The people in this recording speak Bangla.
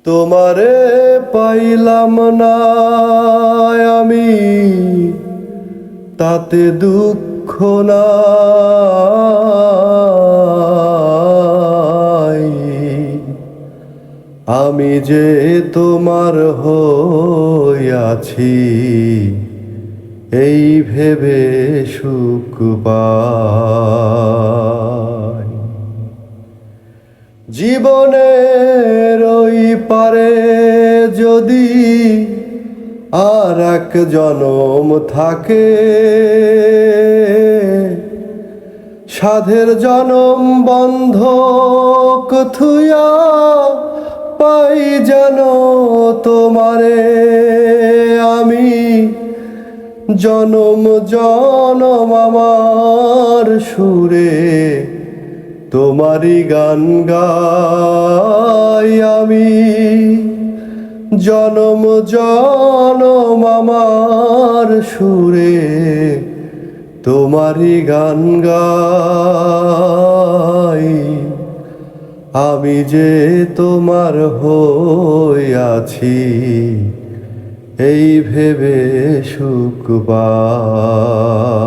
তোমারে পাইলাম না আমি, তাতে দুঃখ নাই। আমি যে তোমার হইয়াছি, এই ভেবে সুখ পাই। জীবনের ওই পারে যদি আর এক জনম থাকে, সাধের জনম বন্ধক থুইয়া পাই যেন তোমারে আমি। জনম জনম আমার সুরে তোমারই গান গাই আমি। জনম জনম আমার সুরে তোমারই গান গাই। আমি যে তোমার হইয়াছি, এই ভেবে সুখ পাই।